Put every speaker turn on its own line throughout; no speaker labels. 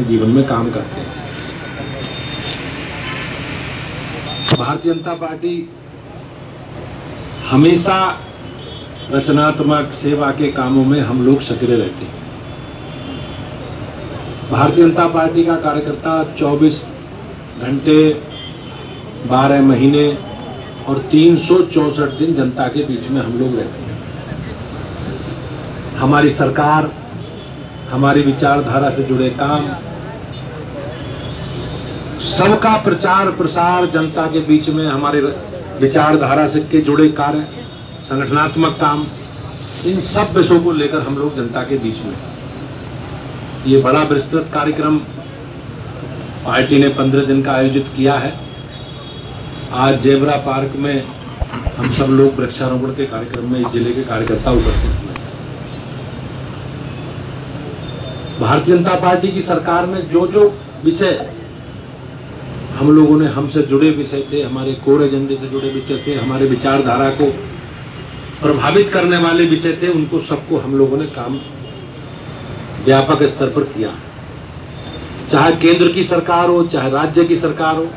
जीवन में काम करते हैं। भारतीय जनता पार्टी हमेशा रचनात्मक सेवा के कामों में हम लोग सक्रिय रहते हैं। भारतीय जनता पार्टी का कार्यकर्ता 24 घंटे 12 महीने और 364 दिन जनता के बीच में हम लोग रहते हैं। हमारी सरकार, हमारी विचारधारा से जुड़े काम, सबका प्रचार प्रसार जनता के बीच में, हमारे विचारधारा से के जुड़े कार्य, संगठनात्मक काम, इन सब विषयों को लेकर हम लोग जनता के बीच में। ये बड़ा विस्तृत कार्यक्रम पार्टी ने 15 दिन का आयोजित किया है। आज जेबरा पार्क में हम सब लोग वृक्षारोपण के कार्यक्रम में इस जिले के कार्यकर्ता उपस्थित हुए। भारतीय जनता पार्टी की सरकार में जो जो विषय हम लोगों ने, हमसे जुड़े विषय थे, हमारे कोर एजेंडे से जुड़े विषय थे, हमारे विचारधारा को प्रभावित करने वाले विषय थे, उनको सबको हम लोगों ने काम व्यापक स्तर पर किया। चाहे केंद्र की सरकार हो, चाहे राज्य की सरकार हो,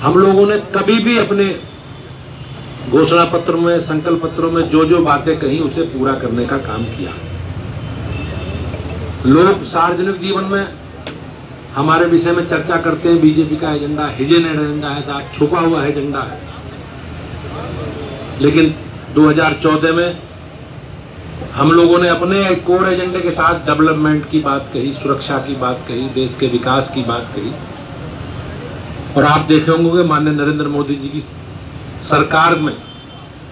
हम लोगों ने कभी भी अपने घोषणा पत्र में, संकल्प पत्रों में जो जो बातें कही उसे पूरा करने का काम किया। लोग सार्वजनिक जीवन में हमारे विषय में चर्चा करते हैं, बीजेपी का एजेंडा हिडन एजेंडा है साहब, छुपा हुआ एजेंडा है। लेकिन 2014 में हम लोगों ने अपने कोर एजेंडे के साथ डेवलपमेंट की बात कही, सुरक्षा की बात कही, देश के विकास की बात कही। और आप देखे होंगे माननीय नरेंद्र मोदी जी की सरकार में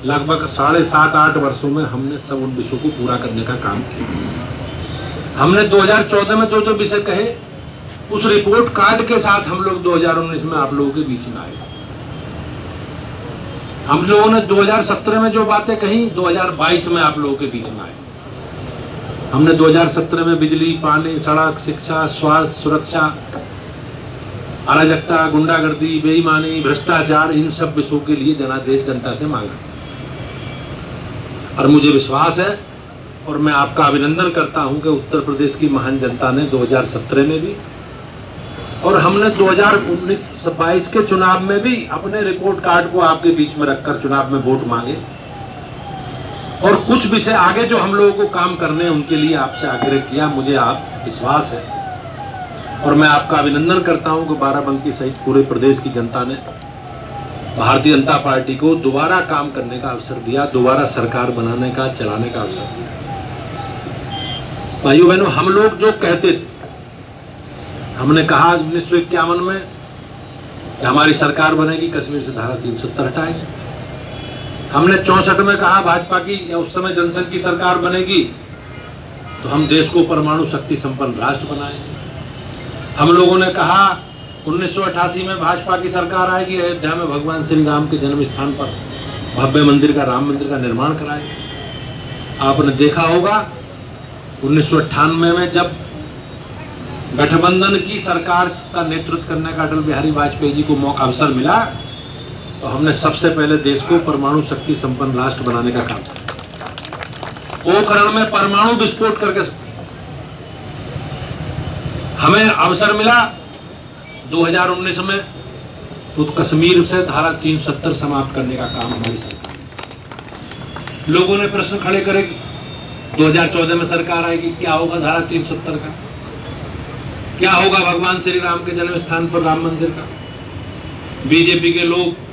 लगभग 7.5-8 वर्षों में हमने सब उन विषयों को पूरा करने का काम किया। हमने 2014 में जो जो विषय कहे, उस रिपोर्ट कार्ड के साथ हम लोग 2019 में आप लोगों के बीच में आए। हम लोगों ने 2017 में जो बातें कही, 2022 में आप लोगों के बीच में आए। हमने 2017 में बिजली, पानी, सड़क, शिक्षा, स्वास्थ्य, सुरक्षा, अराजकता, गुंडागर्दी, बेईमानी, भ्रष्टाचार, इन सब विषयों के लिए जनादेश जनता से मांगा। और मुझे विश्वास है और मैं आपका अभिनंदन करता हूं कि उत्तर प्रदेश की महान जनता ने 2017 में भी और हमने 2019-22 के चुनाव में भी अपने रिपोर्ट कार्ड को आपके बीच में रखकर चुनाव में वोट मांगे। और कुछ विषय आगे जो हम लोगों को काम करने हैं उनके लिए आपसे आग्रह किया। मुझे आप विश्वास है और मैं आपका अभिनंदन करता हूं कि बाराबंकी सहित पूरे प्रदेश की जनता ने भारतीय जनता पार्टी को दोबारा काम करने का अवसर दिया, दोबारा सरकार बनाने का, चलाने का अवसर दिया। भाइयों बहनों, हम लोग जो कहते थे, हमने कहा 1951 में कि हमारी सरकार बनेगी, कश्मीर से धारा 370 हटाएंगे। हमने 64 में कहा भाजपा की उस समय जनसंघ की सरकार बनेगी तो हम देश को परमाणु शक्ति संपन्न राष्ट्र बनाएंगे। हम लोगों ने कहा 1988 में भाजपा की सरकार आएगी, अयोध्या में भगवान श्री राम के जन्म स्थान पर भव्य मंदिर का, राम मंदिर का निर्माण कराएंगे। आपने देखा होगा 1998 में जब गठबंधन की सरकार का नेतृत्व करने का अटल बिहारी वाजपेयी जी को मौका अवसर मिला तो हमने सबसे पहले देश को परमाणु शक्ति संपन्न राष्ट्र बनाने का काम किया। पोखरण में परमाणु विस्फोट करके हमें अवसर मिला 2019 में तो कश्मीर से धारा 370 समाप्त करने का काम हमारी सरकार। लोगों ने प्रश्न खड़े करे 2014 में सरकार आएगी, क्या होगा धारा 370 का, क्या होगा भगवान श्री राम के जन्म स्थान पर राम मंदिर का। बीजेपी के लोग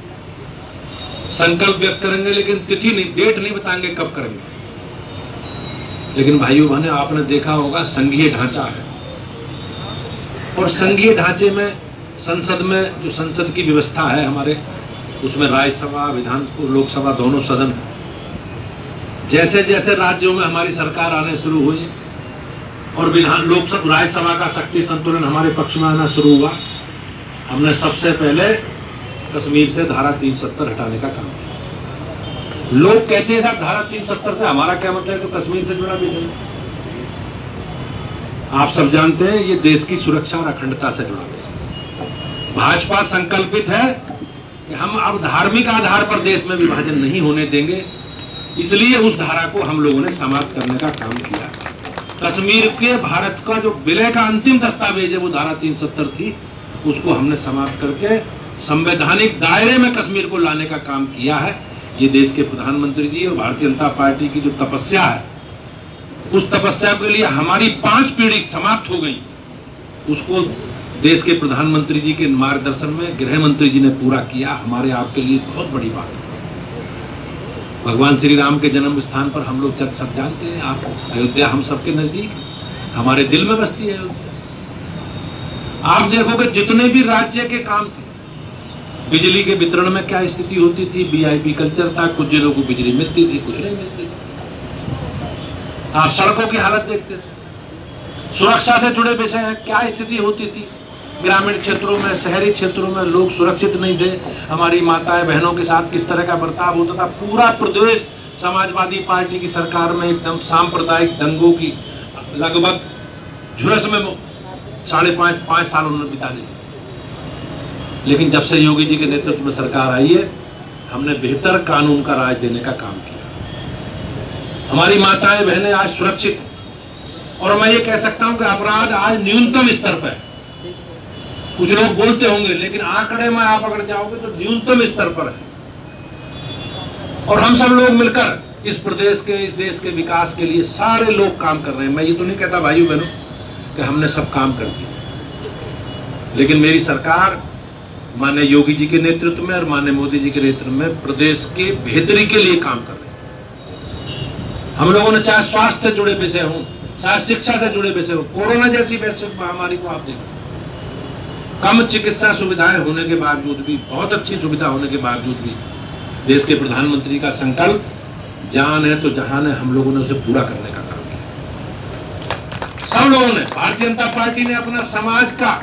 संकल्प व्यक्त करेंगे लेकिन तिथि नहीं, डेट नहीं बताएंगे कब करेंगे। लेकिन भाइयों बहनों, आपने देखा होगा संघीय ढांचा है और संघीय ढांचे में संसद में जो संसद की व्यवस्था है हमारे, उसमें राज्यसभा, विधान, लोकसभा दोनों सदन। जैसे जैसे राज्यों में हमारी सरकार आने शुरू हुई और विधान, लोकसभा, राज्यसभा का शक्ति संतुलन हमारे पक्ष में आना शुरू हुआ, हमने सबसे पहले कश्मीर से धारा 370 हटाने का काम किया। लोग कहते हैं धारा 370 से हमारा क्या मतलब है, तो कश्मीर से जुड़ा विषय। आप सब जानते हैं ये देश की सुरक्षा और अखंडता से जुड़ा विषय। भाजपा संकल्पित है कि हम अब धार्मिक आधार पर देश में विभाजन नहीं होने देंगे, इसलिए उस धारा को हम लोगों ने समाप्त करने का काम किया। कश्मीर के भारत का जो विलय का अंतिम दस्तावेज है वो धारा 370 थी, उसको हमने समाप्त करके संवैधानिक दायरे में कश्मीर को लाने का काम किया है। ये देश के प्रधानमंत्री जी और भारतीय जनता पार्टी की जो तपस्या है, उस तपस्या के लिए हमारी 5 पीढ़ी समाप्त हो गई, उसको देश के प्रधानमंत्री जी के मार्गदर्शन में गृह मंत्री जी ने पूरा किया। हमारे आपके लिए बहुत बड़ी बात है। भगवान श्री राम के जन्म स्थान पर हम लोग सब जानते हैं, आप अयोध्या हम सबके नजदीक, हमारे दिल में बसती है अयोध्या। आप देखोगे जितने भी राज्य के काम थे, बिजली के वितरण में क्या स्थिति होती थी, वीआईपी कल्चर था, कुछ जिलों को बिजली मिलती थी, कुछ नहीं मिलती थी। आप सड़कों की हालत देखते थे, सुरक्षा से जुड़े विषय है, क्या स्थिति होती थी ग्रामीण क्षेत्रों में, शहरी क्षेत्रों में लोग सुरक्षित नहीं थे, हमारी माताएं बहनों के साथ किस तरह का बर्ताव होता था। पूरा प्रदेश समाजवादी पार्टी की सरकार में एकदम सांप्रदायिक दंगों की लगभग झुरस में 5.5 साल उन्होंने बिता दिए। लेकिन जब से योगी जी के नेतृत्व में सरकार आई है, हमने बेहतर कानून का राज देने का काम किया। हमारी माताएं बहनें आज सुरक्षित हैं और मैं ये कह सकता हूं कि अपराध आज न्यूनतम स्तर पर है। कुछ लोग बोलते होंगे, लेकिन आंकड़े में आप अगर जाओगे तो न्यूनतम स्तर पर है। और हम सब लोग मिलकर इस प्रदेश के, इस देश के विकास के लिए सारे लोग काम कर रहे हैं। मैं ये तो नहीं कहता भाइयों बहनों कि हमने सब काम कर दिया, लेकिन मेरी सरकार माननीय योगी जी के नेतृत्व में और माननीय मोदी जी के नेतृत्व में प्रदेश के बेहतरी के लिए काम कर रहे हैं। हम लोगों ने चाहे स्वास्थ्य से जुड़े विषय हों, चाहे शिक्षा से जुड़े विषय हो, कोरोना जैसी वैश्विक महामारी को आप देखो, कम चिकित्सा सुविधाएं होने के बावजूद भी, बहुत अच्छी सुविधा होने के बावजूद भी, देश के प्रधानमंत्री का संकल्प जान है तो जहान है, हम लोगों ने उसे पूरा करने का काम किया। सब लोगों ने, भारतीय जनता पार्टी ने अपना समाज का,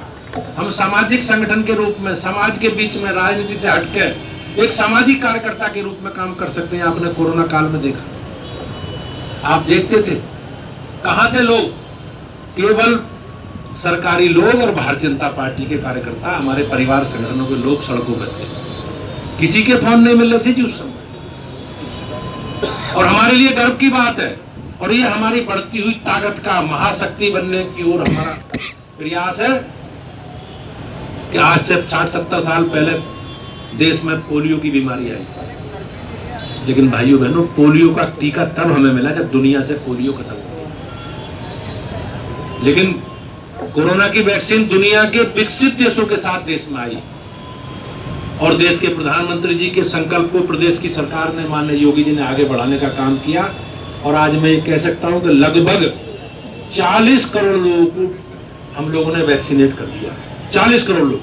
हम सामाजिक संगठन के रूप में, समाज के बीच में राजनीति से हटके एक सामाजिक कार्यकर्ता के रूप में काम कर सकते हैं। आपने कोरोना काल में देखा, आप देखते थे कहां थे लोग, केवल सरकारी लोग और भारतीय जनता पार्टी के कार्यकर्ता, हमारे परिवार संगठनों के लोग सड़कों पर थे। किसी के फोन नहीं मिल रहे थे जी उस समय। और हमारे लिए गर्व की बात है, और ये हमारी बढ़ती हुई ताकत का, महाशक्ति बनने की ओर हमारा प्रयास है कि आज से 60-70 साल पहले देश में पोलियो की बीमारी आई, लेकिन भाइयों बहनों पोलियो का टीका तब हमें मिला जब दुनिया से पोलियो खत्म हो गया। लेकिन कोरोना की वैक्सीन दुनिया के विकसित देशों के साथ देश में आई, और देश के प्रधानमंत्री जी के संकल्प को प्रदेश की सरकार ने, माननीय योगी जी ने आगे बढ़ाने का काम किया। और आज मैं ये कह सकता हूं कि लगभग 40 करोड़ लोगों को हम लोगों ने वैक्सीनेट कर दिया। 40 करोड़ लोग,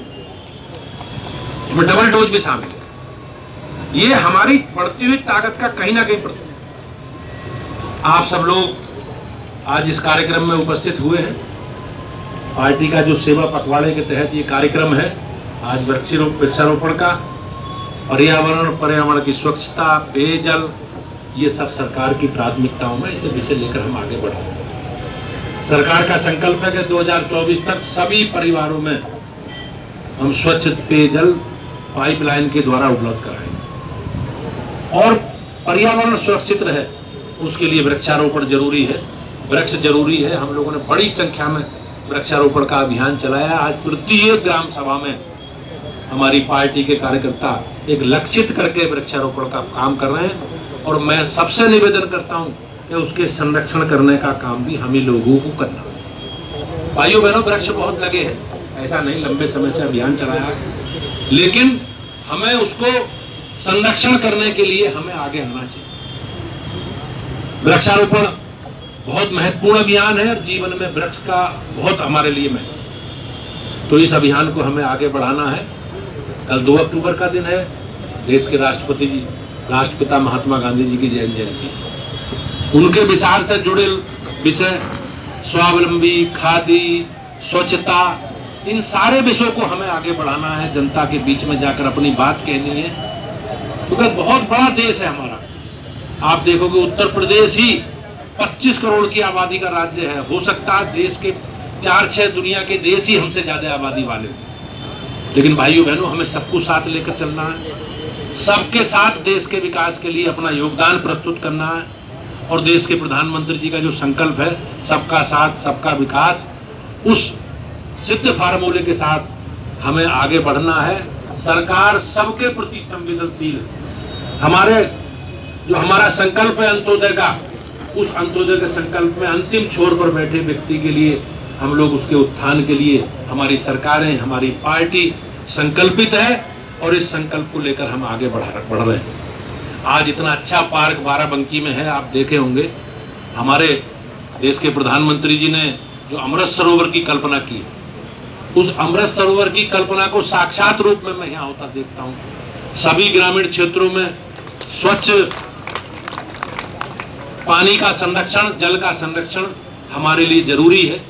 उसमें डबल डोज भी शामिल है। ये हमारी बढ़ती हुई ताकत का कहीं ना कहीं प्रतीक। आप सब लोग आज इस कार्यक्रम में उपस्थित हुए हैं। पार्टी का जो सेवा पखवाड़े के तहत ये कार्यक्रम है, आज वृक्षारोपण का, पर्यावरण की स्वच्छता, पेयजल, ये सब सरकार की प्राथमिकताओं में, इसे विषय लेकर हम आगे बढ़ेंगे। सरकार का संकल्प है कि 2024 तक सभी परिवारों में हम स्वच्छ पेयजल पाइपलाइन के द्वारा उपलब्ध कराएंगे। और पर्यावरण सुरक्षित रहे, उसके लिए वृक्षारोपण जरूरी है, वृक्ष जरूरी है। हम लोगों ने बड़ी संख्या में वृक्षारोपण का अभियान चलाया। आज प्रत्येक ग्राम सभा में हमारी पार्टी के कार्यकर्ता एक लक्षित करके वृक्षारोपण का काम कर रहे हैं, और मैं सबसे निवेदन करता हूं कि उसके संरक्षण करने का काम भी हम ही लोगों को करना है। भाइयों बहनों, वृक्ष बहुत लगे हैं, ऐसा नहीं, लंबे समय से अभियान चलाया है, लेकिन हमें उसको संरक्षण करने के लिए हमें आगे आना चाहिए। वृक्षारोपण बहुत महत्वपूर्ण अभियान है और जीवन में वृक्ष का बहुत हमारे लिए महत्व। तो इस अभियान को हमें आगे बढ़ाना है। कल 2 अक्टूबर का दिन है, देश के राष्ट्रपति जी, राष्ट्रपिता महात्मा गांधी जी की जयंती। उनके विचार से जुड़े विषय स्वावलंबी, खादी, स्वच्छता, इन सारे विषयों को हमें आगे बढ़ाना है, जनता के बीच में जाकर अपनी बात कहनी है, क्योंकि बहुत बड़ा देश है हमारा। आप देखोगे उत्तर प्रदेश ही 25 करोड़ की आबादी का राज्य है। हो सकता है देश के 4-6 दुनिया के देश ही हमसे ज्यादा आबादी वाले, लेकिन भाइयों बहनों हमें सबको साथ लेकर चलना है, सबके साथ देश के विकास के लिए अपना योगदान प्रस्तुत करना है। और देश के प्रधानमंत्री जी का जो संकल्प है सबका साथ सबका विकास, उस सिद्ध फार्मूले के साथ हमें आगे बढ़ना है। सरकार सबके प्रति संवेदनशील है। हमारा संकल्प है अंत्योदय का, उस अंत्योदय के संकल्प में अंतिम छोर पर बैठे व्यक्ति के लिए हम लोग उसके उत्थान के लिए हमारी सरकारें, हमारी पार्टी संकल्पित है और इस संकल्प को लेकर हम आगे बढ़ रहे हैं। आज इतना अच्छा पार्क बाराबंकी में है, आप देखे होंगे। हमारे देश के प्रधानमंत्री जी ने जो अमृत सरोवर की कल्पना की, उस अमृत सरोवर की कल्पना को साक्षात रूप में मैं यहाँ होता देखता हूँ। सभी ग्रामीण क्षेत्रों में स्वच्छ पानी का संरक्षण, जल का संरक्षण हमारे लिए जरूरी है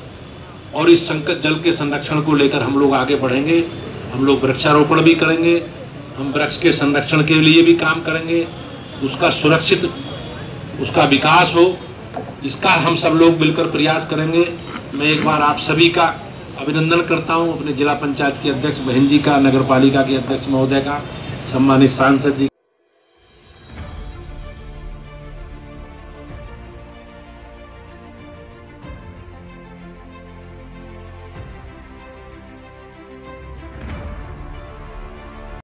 और इस संकट जल के संरक्षण को लेकर हम लोग आगे बढ़ेंगे। हम लोग वृक्षारोपण भी करेंगे, हम वृक्ष के संरक्षण के लिए भी काम करेंगे, उसका सुरक्षित, उसका विकास हो, इसका हम सब लोग मिलकर प्रयास करेंगे। मैं एक बार आप सभी का अभिनंदन करता हूं, अपने जिला पंचायत के अध्यक्ष बहन जी का, नगर पालिका के अध्यक्ष महोदय का, सम्मानित सांसद जी